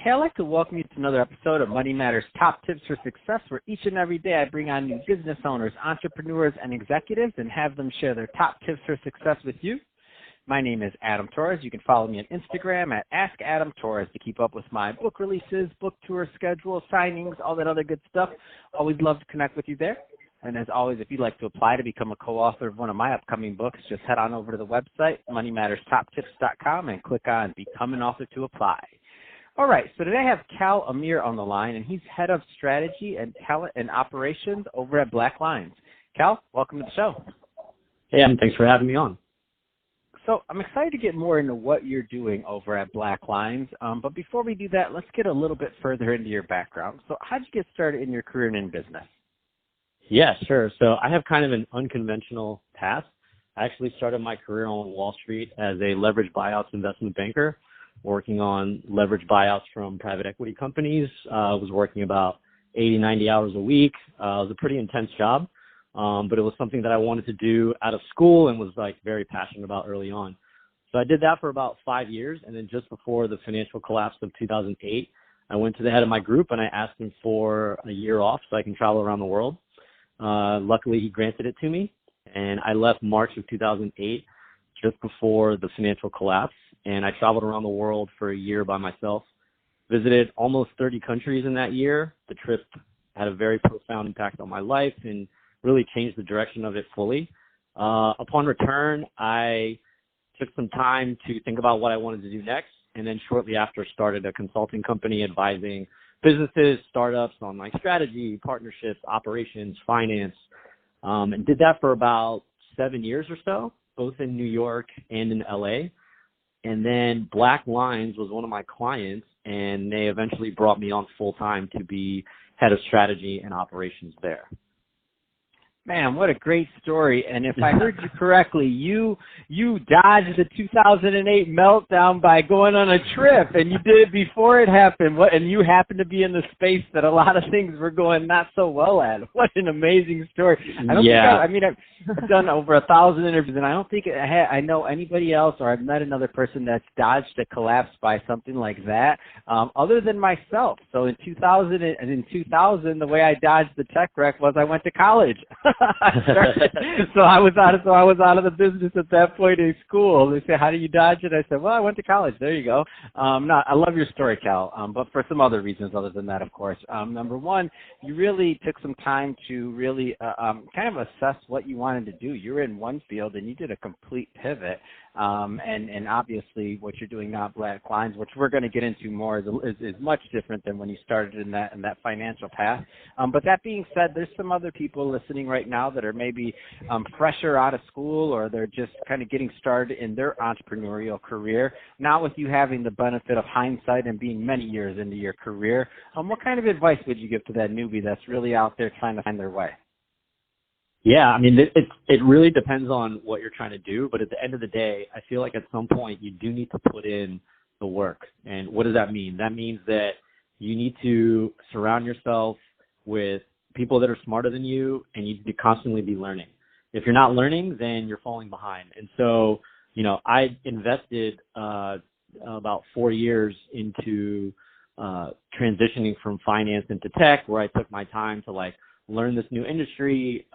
Hey, I'd like to welcome you to another episode of Money Matters Top Tips for Success, where each and every day I bring on new business owners, entrepreneurs, and executives and have them share their top tips for success with you. My name is Adam Torres. You can follow me on Instagram at AskAdamTorres to keep up with my book releases, book tour schedule, signings, all that other good stuff. Always love to connect with you there. And as always, if you'd like to apply to become a co-author of one of my upcoming books, just head on over to the website, moneymatterstoptips.com, and click on Become an Author to apply. All right, so today I have Amir on the line, and he's head of strategy and talent and operations over at Black Lines. Cal, welcome to the show. Hey, Adam, thanks for having me on. So I'm excited to get more into what you're doing over at Black Lines, but before we do that, let's get a little bit further into your background. So how did you get started in your career and in business? Yeah, sure. So I have kind of an unconventional path. I actually started my career on Wall Street as a leveraged buyouts investment banker, working on leveraged buyouts from private equity companies. I was working about 80, 90 hours a week. It was a pretty intense job, but it was something that I wanted to do out of school and was very passionate about early on. So I did that for about 5 years, and then just before the financial collapse of 2008, I went to the head of my group and I asked him for a year off so I can travel around the world. Luckily, he granted it to me, and I left March of 2008, just before the financial collapse, and I traveled around the world for a year by myself, visited almost 30 countries in that year. The trip had a very profound impact on my life and really changed the direction of it fully. Upon return, I took some time to think about what I wanted to do next, and then shortly after started a consulting company advising businesses, startups on strategy, partnerships, operations, finance, and did that for about 7 years or so, both in New York and in LA. And then Black Lines was one of my clients, and they eventually brought me on full time to be head of strategy and operations there. Man, what a great story. And if I heard you correctly, you dodged the 2008 meltdown by going on a trip, and you did it before it happened. And you happened to be in the space that a lot of things were going not so well at. What an amazing story. I've done over 1,000 interviews, and I don't think I know anybody else, or I've met another person that's dodged a collapse by something like that, other than myself. So in 2000, the way I dodged the tech wreck was I went to college. So I was out of the business at that point in school. They say, "How do you dodge it?" I said, "Well, I went to college." There you go. I love your story, Cal, but for some other reasons other than that, of course. Number one, you really took some time to really kind of assess what you wanted to do. You were in one field and you did a complete pivot. And obviously what you're doing now at Black Lines, which we're going to get into more, is much different than when you started in that financial path. But that being said, there's some other people listening right now that are maybe fresher out of school, or they're just kind of getting started in their entrepreneurial career. Now with you having the benefit of hindsight and being many years into your career, what kind of advice would you give to that newbie that's really out there trying to find their way? Yeah, it really depends on what you're trying to do, but at the end of the day, I feel like at some point you do need to put in the work. And what does that mean? That means that you need to surround yourself with people that are smarter than you, and you need to constantly be learning. If you're not learning, then you're falling behind. And so, I invested about 4 years into transitioning from finance into tech, where I took my time to learn this new industry,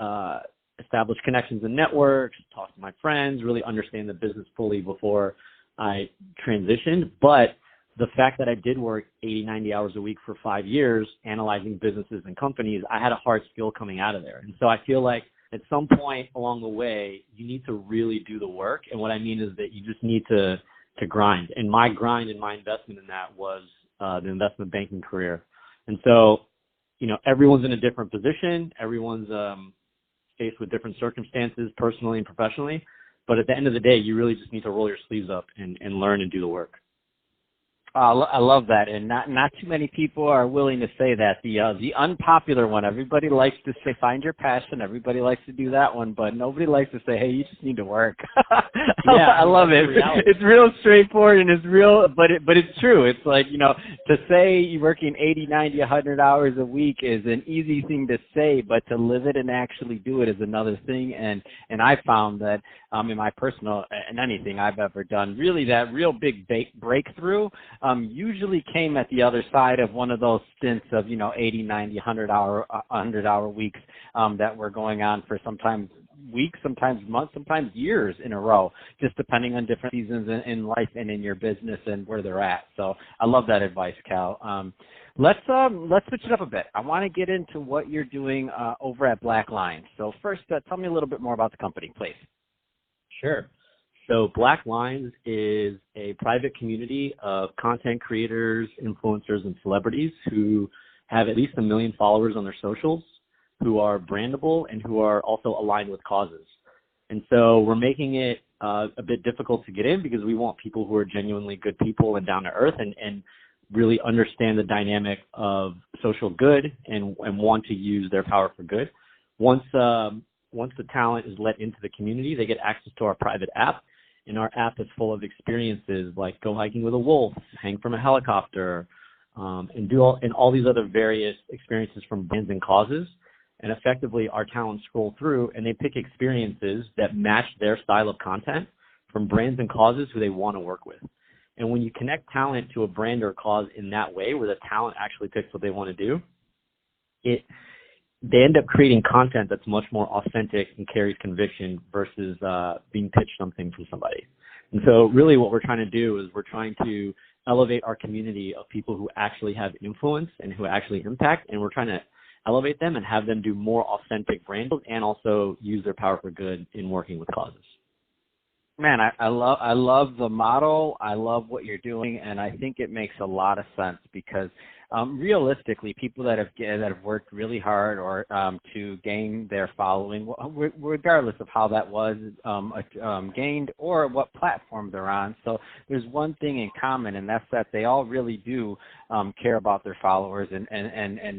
establish connections and networks, talk to my friends, really understand the business fully before I transitioned. But the fact that I did work 80, 90 hours a week for 5 years analyzing businesses and companies, I had a hard skill coming out of there. And so I feel like at some point along the way, you need to really do the work. And what I mean is that you just need to grind. And my grind and my investment in that was the investment banking career. And so, everyone's in a different position. Everyone's faced with different circumstances, personally and professionally. But at the end of the day, you really just need to roll your sleeves up and learn and do the work. I love that, and not too many people are willing to say that. The unpopular one, everybody likes to say, find your passion. Everybody likes to do that one, but nobody likes to say, hey, you just need to work. Yeah, I love it. It's real straightforward, and it's real, but it's true. It's like, to say you're working 80, 90, 100 hours a week is an easy thing to say, but to live it and actually do it is another thing. And I found that in my personal and anything I've ever done, really that real big breakthrough usually came at the other side of one of those stints of, 80, 90, 100-hour weeks that were going on for sometimes weeks, sometimes months, sometimes years in a row, just depending on different seasons in life and in your business and where they're at. So I love that advice, Cal. Let's switch it up a bit. I want to get into what you're doing over at Black Lines. So first, tell me a little bit more about the company, please. Sure. So Black Lines is a private community of content creators, influencers, and celebrities who have at least 1 million followers on their socials, who are brandable, and who are also aligned with causes. And so we're making it a bit difficult to get in because we want people who are genuinely good people and down to earth and really understand the dynamic of social good and want to use their power for good. Once the talent is let into the community, they get access to our private app. And our app is full of experiences like go hiking with a wolf, hang from a helicopter, and all these other various experiences from brands and causes. And effectively, our talent scroll through and they pick experiences that match their style of content from brands and causes who they want to work with. And when you connect talent to a brand or cause in that way, where the talent actually picks what they want to do, they end up creating content that's much more authentic and carries conviction versus being pitched something from somebody. And so really what we're trying to do is we're trying to elevate our community of people who actually have influence and who actually impact, and we're trying to elevate them and have them do more authentic brand and also use their power for good in working with causes. Man, I love the model. I love what you're doing, and I think it makes a lot of sense because realistically, people that have worked really hard or to gain their following, regardless of how that was gained or what platform they're on. So there's one thing in common, and that's that they all really do care about their followers and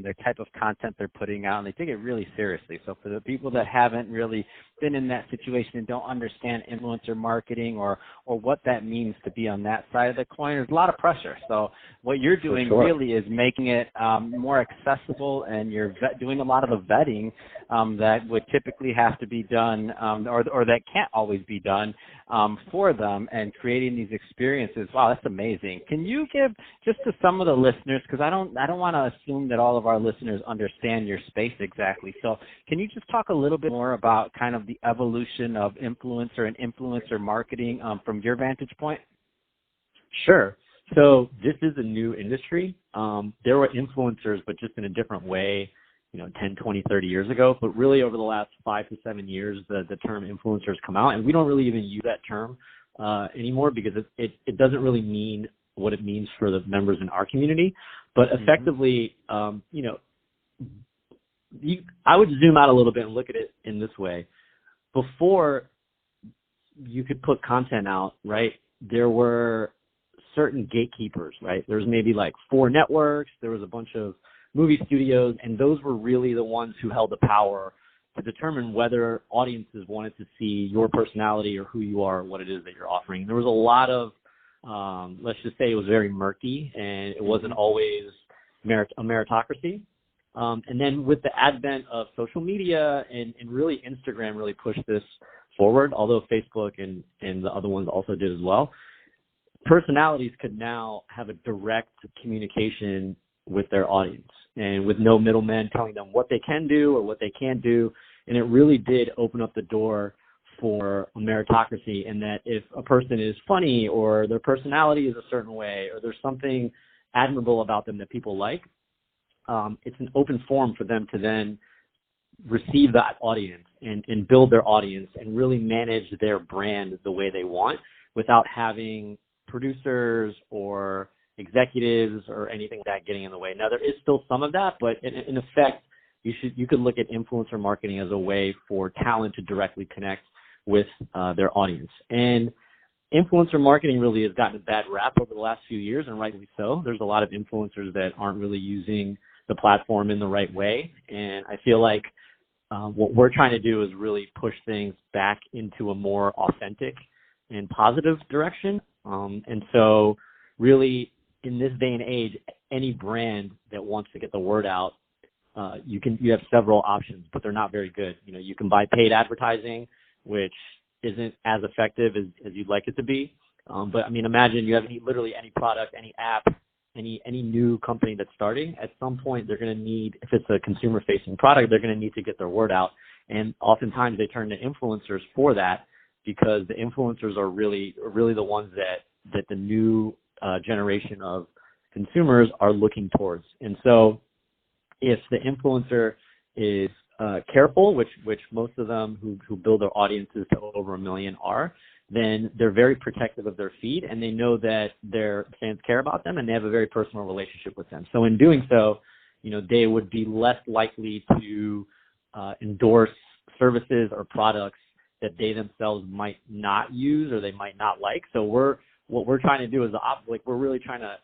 the type of content they're putting out, and they take it really seriously. So for the people that haven't really been in that situation and don't understand influencer marketing or what that means to be on that side of the coin, there's a lot of pressure. So what you're doing really is making it more accessible, and you're doing a lot of the vetting that would typically have to be done or that can't always be done for them, and creating these experiences. Wow, that's amazing. Can you give just to some of the listeners, because I don't want to assume that all of our listeners understand your space exactly. So can you just talk a little bit more about kind of the evolution of influencer and influencer marketing from your vantage point? Sure. So this is a new industry. There were influencers, but just in a different way, 10, 20, 30 years ago. But really over the last 5 to 7 years, the term influencers come out, and we don't really even use that term anymore because it doesn't really mean what it means for the members in our community. But effectively, I would zoom out a little bit and look at it in this way. Before you could put content out, right, there were certain gatekeepers, right? There was maybe like 4 networks, there was a bunch of movie studios, and those were really the ones who held the power to determine whether audiences wanted to see your personality or who you are, what it is that you're offering. There was a lot of, let's just say it was very murky, and it wasn't always a meritocracy. And then with the advent of social media and really Instagram really pushed this forward, although Facebook and the other ones also did as well, personalities could now have a direct communication with their audience and with no middlemen telling them what they can do or what they can't do. And it really did open up the door for a meritocracy, in that if a person is funny or their personality is a certain way or there's something admirable about them that people like, it's an open forum for them to then receive that audience and build their audience and really manage their brand the way they want without having producers or executives or anything like that getting in the way. Now, there is still some of that, but in effect, you could look at influencer marketing as a way for talent to directly connect with their audience. And influencer marketing really has gotten a bad rap over the last few years, and rightly so. There's a lot of influencers that aren't really using the platform in the right way, and I feel like what we're trying to do is really push things back into a more authentic and positive direction. And so really in this day and age, any brand that wants to get the word out, you have several options, but they're not very good. You can buy paid advertising, which isn't as effective as you'd like it to be. But I mean, imagine you have literally any product, any app, any new company that's starting. At some point, they're going to need, if it's a consumer-facing product, they're going to need to get their word out. And oftentimes they turn to influencers for that, because the influencers are really the ones that the new generation of consumers are looking towards. And so if the influencer is careful, which most of them who build their audiences to over 1 million are, then they're very protective of their feed, and they know that their fans care about them, and they have a very personal relationship with them. So in doing so, they would be less likely to endorse services or products that they themselves might not use or they might not like. So what we're trying to do is we're really trying to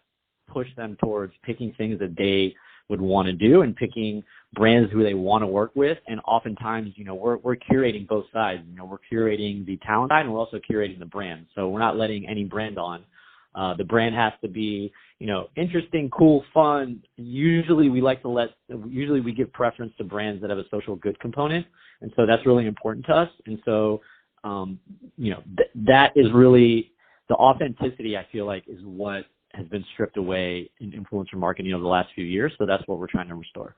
push them towards picking things that they would want to do and picking brands who they want to work with. And oftentimes, we're curating both sides. We're curating the talent side, and we're also curating the brand. So we're not letting any brand on. The brand has to be, interesting, cool, fun. Usually we give preference to brands that have a social good component. And so that's really important to us. And so, that is really the authenticity, I feel like, is what has been stripped away in influencer marketing over the last few years. So that's what we're trying to restore.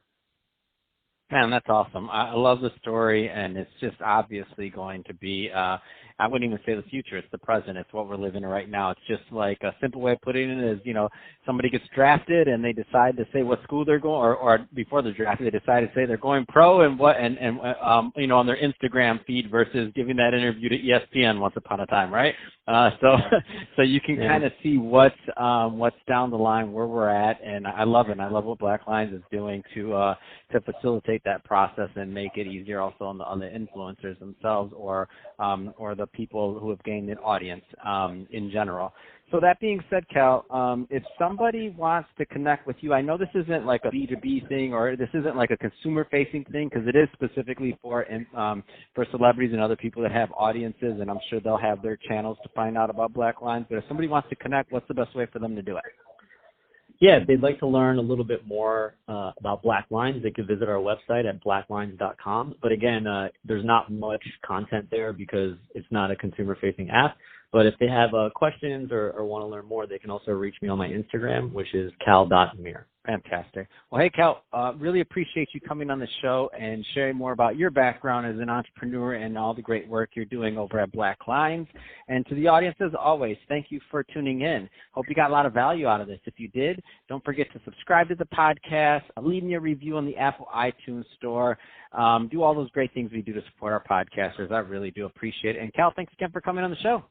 Man, that's awesome. I love the story, and it's just obviously going to be, I wouldn't even say the future, it's the present. It's what we're living in right now. It's just like a simple way of putting it is, somebody gets drafted and they decide to say what school they're going, or before they're drafted, they decide to say they're going pro and on their Instagram feed versus giving that interview to ESPN once upon a time, right? So you can kind of see what's down the line, where we're at, and I love it. I love what Black Lines is doing to facilitate that process and make it easier also on the influencers themselves or the people who have gained an audience in general. So that being said, Cal, if somebody wants to connect with you, I know this isn't like a B2B thing or this isn't like a consumer-facing thing, because it is specifically for celebrities and other people that have audiences, and I'm sure they'll have their channels to find out about Black Lines. But if somebody wants to connect, what's the best way for them to do it? Yeah, if they'd like to learn a little bit more about Black Lines, they could visit our website at blacklines.com. But again, there's not much content there because it's not a consumer-facing app. But if they have questions or want to learn more, they can also reach me on my Instagram, which is cal.amir. Fantastic. Well, hey, Cal, really appreciate you coming on the show and sharing more about your background as an entrepreneur and all the great work you're doing over at Black Lines. And to the audience, as always, thank you for tuning in. Hope you got a lot of value out of this. If you did, don't forget to subscribe to the podcast, leave me a review on the Apple iTunes store, do all those great things we do to support our podcasters. I really do appreciate it. And Cal, thanks again for coming on the show.